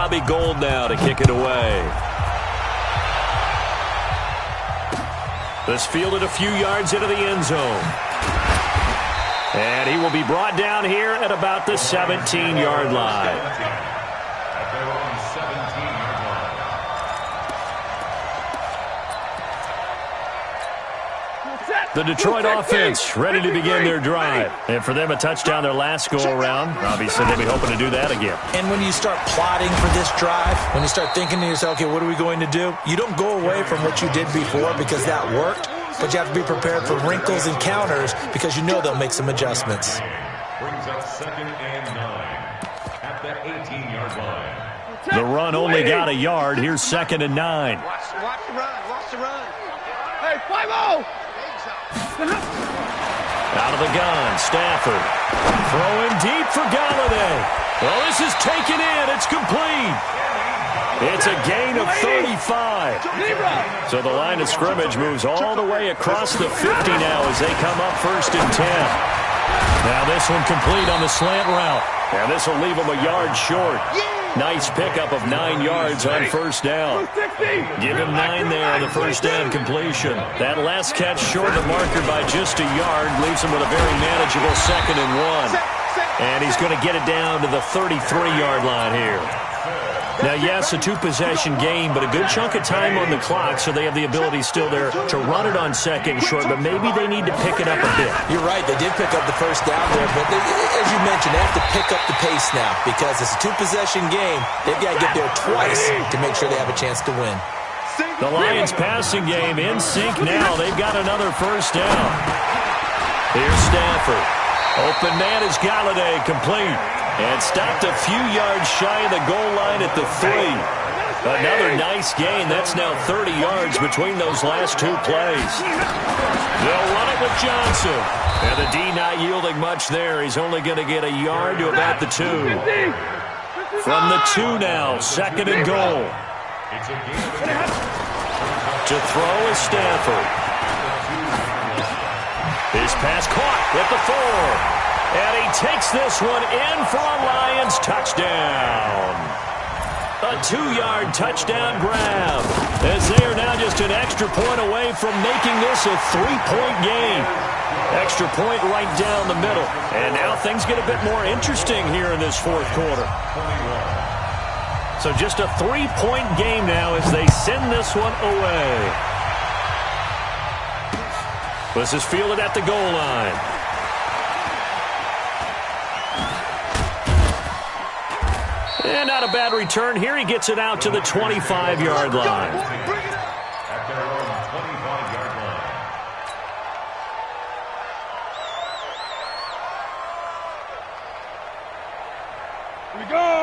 Bobby Gold now to kick it away. This fielded a few yards into the end zone. And he will be brought down here at about the 17-yard line. The Detroit offense ready to begin their drive. And for them, a touchdown their last go-around. Obviously, they'll be hoping to do that again. And when you start plotting for this drive, when you start thinking to yourself, okay, what are we going to do? You don't go away from what you did before because that worked, but you have to be prepared for wrinkles and counters because you know they'll make some adjustments. Brings up 2nd and 9 at the 18-yard line. The run only got a yard. Here's 2nd and 9. Watch the run. Watch the run. Hey, 5-0. Out of the gun, Stafford. Throwing deep for Galladay. Well, this is taken in. It's complete. It's a gain of 35. So the line of scrimmage moves all the way across the 50 now as they come up 1st and 10. Now this one complete on the slant route. And this will leave them a yard short. Nice pickup of 9 yards on 1st down. Give him 9 there on the 1st down completion. That last catch short of the marker by just a yard leaves him with a very manageable 2nd and 1. And he's going to get it down to the 33-yard line here. Now, yes, a 2-possession game, but a good chunk of time on the clock, so they have the ability still there to run it on 2nd and short, but maybe they need to pick it up a bit. You're right. They did pick up the 1st down there, but as you mentioned, they have to pick up the pace now because it's a 2-possession game. They've got to get there twice to make sure they have a chance to win. The Lions' passing game in sync now. They've got another 1st down. Here's Stafford. Open man is Galladay, complete. And stopped a few yards shy of the goal line at the 3. Another nice gain. That's now 30 yards between those last 2 plays. They'll run it with Johnson. And the D not yielding much there. He's only going to get a yard to about the 2. From the 2 now, 2nd and goal. To throw is Stafford. His pass caught at the 4. And he takes this one in for a Lions touchdown. A 2-yard touchdown grab. As they are now just an extra point away from making this a 3-point game. Extra point right down the middle. And now things get a bit more interesting here in this 4th quarter. So just a 3-point game now as they send this one away. This is fielded at the goal line. And not a bad return here. He gets it out to the 25-yard line. At their own 25-yard line.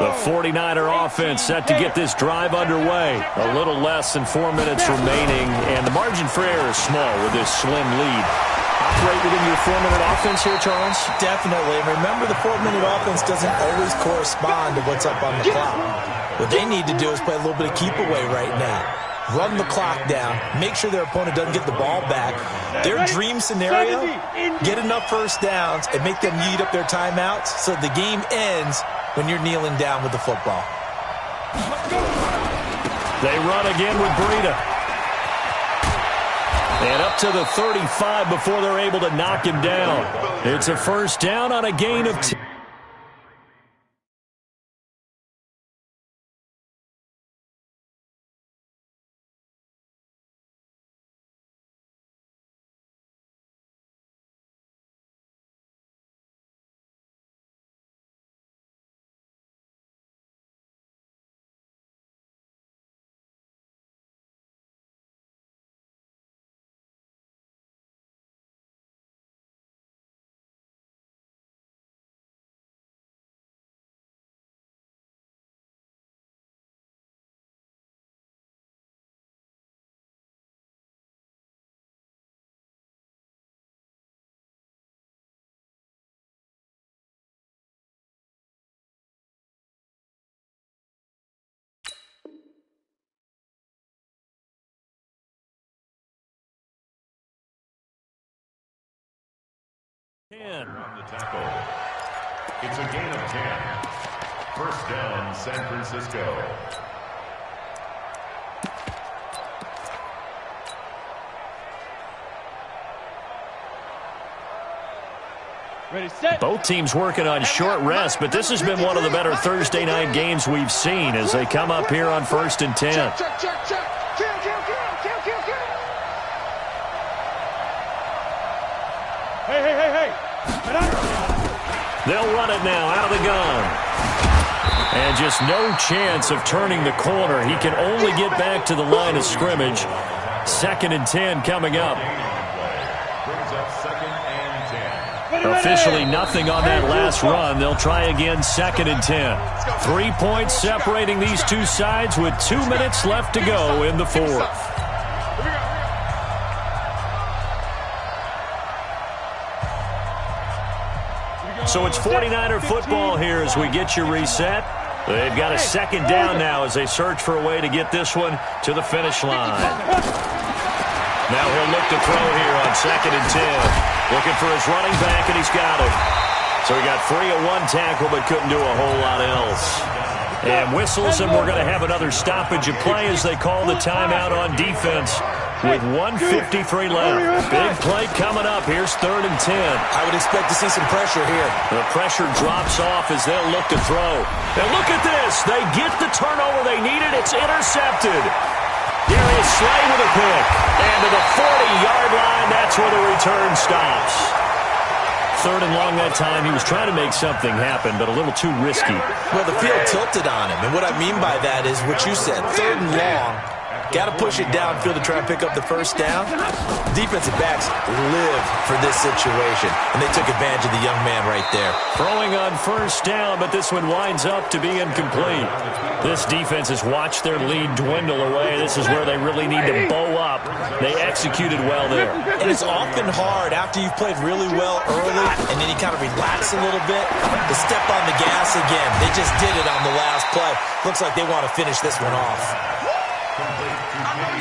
The 49er offense set to get this drive underway. A little less than 4 minutes remaining, and the margin for error is small with this slim lead. Operate within your 4-minute offense here, Charles? Definitely. Remember, the 4-minute offense doesn't always correspond to what's up on the clock. What they need to do is play a little bit of keep away right now. Run the clock down. Make sure their opponent doesn't get the ball back. Their dream scenario, get enough 1st downs and make them eat up their timeouts so the game ends when you're kneeling down with the football. They run again with Breida. And up to the 35 before they're able to knock him down. It's a 1st down on a gain of 10. Around the tackle. It's a gain of 10. First down, San Francisco. Both teams working on short rest, but this has been one of the better Thursday night games we've seen as they come up here on 1st and 10. Hey. They'll run it now out of the gun. And just no chance of turning the corner. He can only get back to the line of scrimmage. 2nd and 10 coming up. Officially nothing on that last run. They'll try again 2nd and 10. 3 points separating these two sides with 2 minutes left to go in the fourth. So it's 49er football here as we get you reset. They've got a 2nd down now as they search for a way to get this one to the finish line. Now he'll look to throw here on 2nd and 10. Looking for his running back, and he's got it. So he got free of one tackle, but couldn't do a whole lot else. And whistles, and we're going to have another stoppage of play as they call the timeout on defense with 1:53 left. Big play coming up. Here's 3rd and 10. I would expect to see some pressure here. The pressure drops off as they'll look to throw. And look at this. They get the turnover they needed. It's intercepted. Darius Slay with a pick. And to the 40-yard line, that's where the return stops. 3rd and long that time. He was trying to make something happen, but a little too risky. Well, the field tilted on him, and what I mean by that is what you said. 3rd and long. Got to push it downfield to try and pick up the first down. Defensive backs live for this situation, and they took advantage of the young man right there. Throwing on 1st down, but this one winds up to be incomplete. This defense has watched their lead dwindle away. This is where they really need to bow up. They executed well there. And it's often hard after you've played really well early, and then you kind of relax a little bit, to step on the gas again. They just did it on the last play. Looks like they want to finish this one off.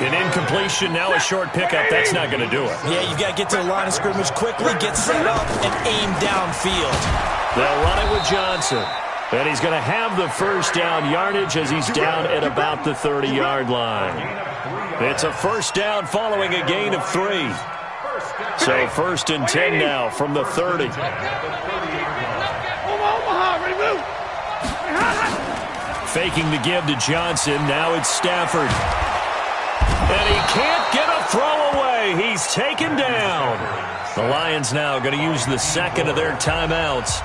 An incompletion, now a short pickup. That's not going to do it. Yeah, you've got to get to the line of scrimmage quickly, get set up, and aim downfield. They'll run it with Johnson. And he's going to have the first down yardage as he's down at about the 30-yard line. It's a 1st down following a gain of 3. So 1st and 10 now from the 30. Faking the give to Johnson. Now it's Stafford. And he can't get a throw away. He's taken down. The Lions now going to use the 2nd of their timeouts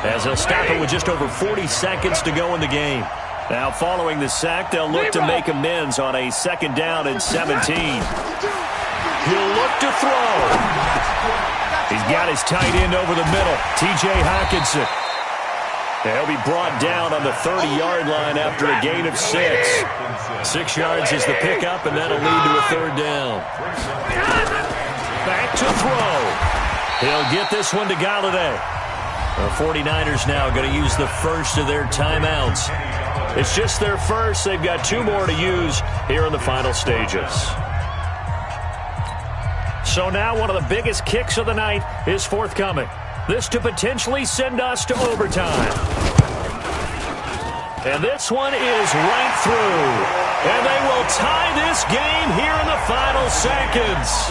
as they'll stop it with just over 40 seconds to go in the game. Now following the sack, they'll look to make amends on a 2nd down and 17. He'll look to throw. He's got his tight end over the middle, T.J. Hockenson. He'll be brought down on the 30-yard line after a gain of 6. 6 yards is the pickup, and that'll lead to a 3rd down. Back to throw. He'll get this one to Galladay. The 49ers now going to use the 1st of their timeouts. It's just their first. They've got 2 more to use here in the final stages. So now one of the biggest kicks of the night is forthcoming. This to potentially send us to overtime. And this one is right through. And they will tie this game here in the final seconds.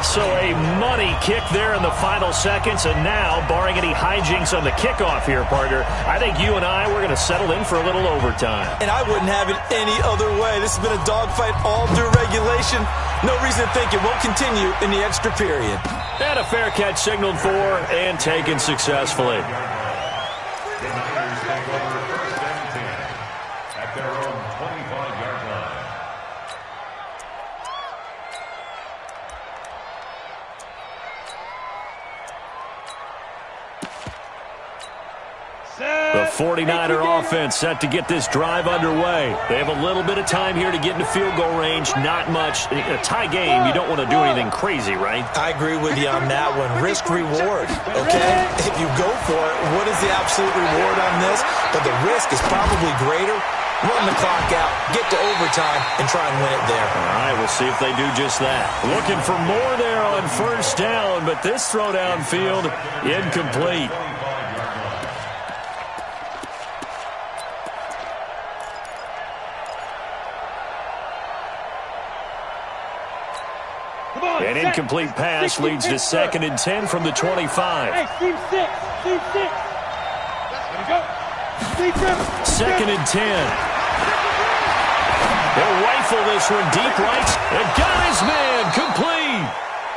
So a money kick there in the final seconds. And now, barring any hijinks on the kickoff here, partner, I think you and I, we're going to settle in for a little overtime. And I wouldn't have it any other way. This has been a dogfight all through regulation. No reason to think it won't continue in the extra period. And a fair catch signaled for and taken successfully. At their own 25-yard line. The 49er offense set to get this drive underway. They have a little bit of time here to get into field goal range. Not much. In a tie game, you don't want to do anything crazy, right? I agree with you on that one. Risk-reward, okay? If you go for it, what is the absolute reward on this? But the risk is probably greater. Run the clock out, get to overtime, and try and win it there. All right, we'll see if they do just that. Looking for more there on 1st down, but this throw downfield, incomplete. An incomplete pass leads to 2nd and 10 from the 25. Hey, team 6. Team 6. There you go. 2nd and 10. He'll rifle this one deep right. And got his man complete.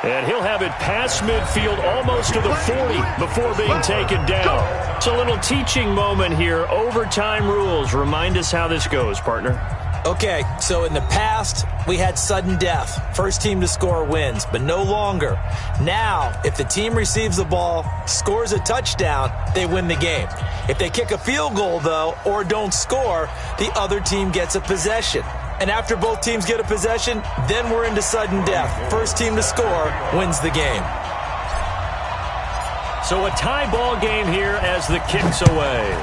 And he'll have it past midfield almost to the 40 before being taken down. It's a little teaching moment here. Overtime rules. Remind us how this goes, partner. Okay, so in the past, we had sudden death. First team to score wins, but no longer. Now, if the team receives the ball, scores a touchdown, they win the game. If they kick a field goal, though, or don't score, the other team gets a possession. And after both teams get a possession, then we're into sudden death. First team to score wins the game. So a tie ball game here as the kick's away.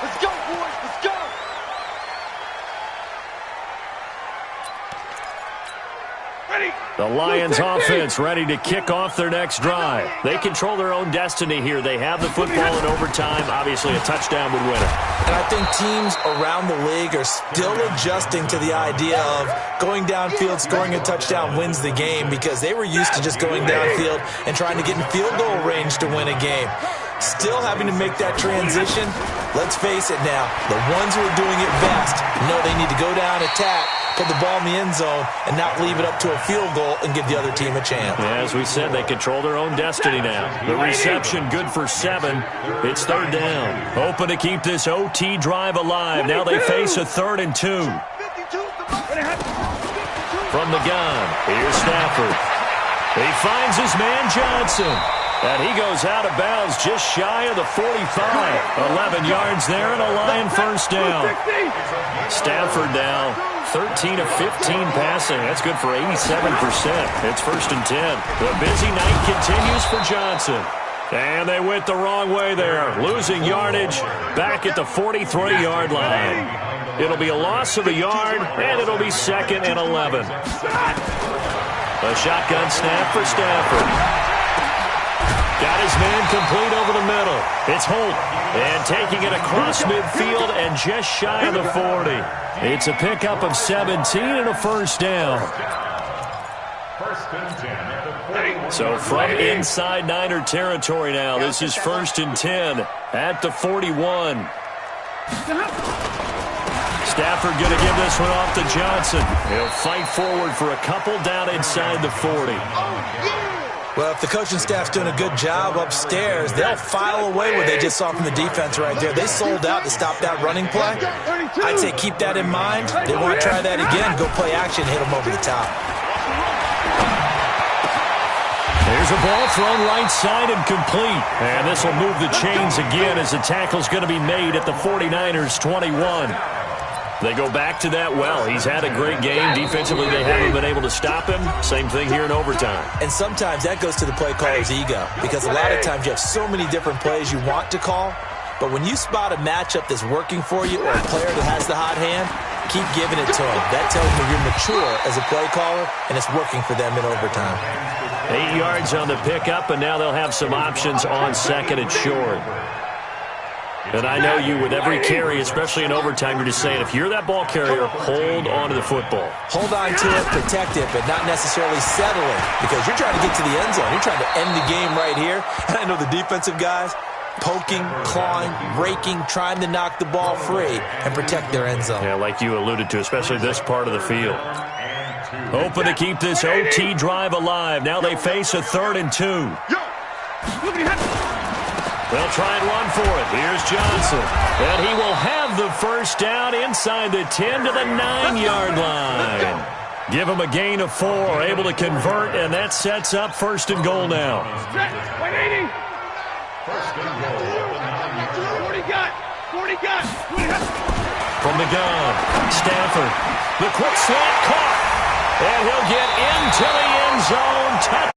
Let's go, boys. Let's go. Ready. The Lions offense ready to kick off their next drive. They control their own destiny here. They have the football in overtime. Obviously, a touchdown would win it. And I think teams around the league are still adjusting to the idea of going downfield, scoring a touchdown wins the game, because they were used to just going downfield and trying to get in field goal range to win a game. Still having to make that transition. Let's face it now, the ones who are doing it best know they need to go down, attack, put the ball in the end zone, and not leave it up to a field goal and give the other team a chance. Yeah, as we said, they control their own destiny now. The reception good for 7. It's 3rd down. Hoping to keep this OT drive alive. Now they face a 3rd and 2. From the gun, here's Stafford. He finds his man Johnson. And he goes out of bounds just shy of the 45. 11 yards there and a Lion first down. Stafford now 13 of 15 passing. That's good for 87%. It's 1st and 10. The busy night continues for Johnson. And they went the wrong way there. Losing yardage back at the 43-yard line. It'll be a loss of a yard, and it'll be 2nd and 11. A shotgun snap for Stafford. Got his man complete over the middle. It's Holt. And taking it across midfield and just shy of the 40. It's a pickup of 17 and a first down. So from inside Niner territory now, this is 1st and 10 at the 41. Stafford going to give this one off to Johnson. He'll fight forward for a couple down inside the 40. Well, if the coaching staff's doing a good job upstairs, they'll file away what they just saw from the defense right there. They sold out to stop that running play. I'd say keep that in mind. They want to try that again. Go play action, hit them over the top. There's a ball thrown right side and complete. And this will move the chains again as the tackle's going to be made at the 49ers 21. They go back to that well. He's had a great game. Defensively, they haven't been able to stop him. Same thing here in overtime. And sometimes that goes to the play caller's ego, because a lot of times you have so many different plays you want to call, but when you spot a matchup that's working for you or a player that has the hot hand, keep giving it to him. That tells me you're mature as a play caller, and it's working for them in overtime. 8 yards on the pickup, and now they'll have some options on 2nd and short. And I know you, with every carry, especially in overtime, you're just saying, if you're that ball carrier, hold on to the football. Hold on to it, protect it, but not necessarily settle it, because you're trying to get to the end zone. You're trying to end the game right here. And I know the defensive guys poking, clawing, raking, trying to knock the ball free and protect their end zone. Yeah, like you alluded to, especially this part of the field. Hoping to keep this OT drive alive. Now they face a 3rd and 2. They'll try and run for it. Here's Johnson. And he will have the first down inside the 10 to the 9-yard line. Give him a gain of 4, able to convert, and that sets up 1st and goal now. 180. 40 got. From the gun, Stafford. The quick slant caught. And he'll get into the end zone.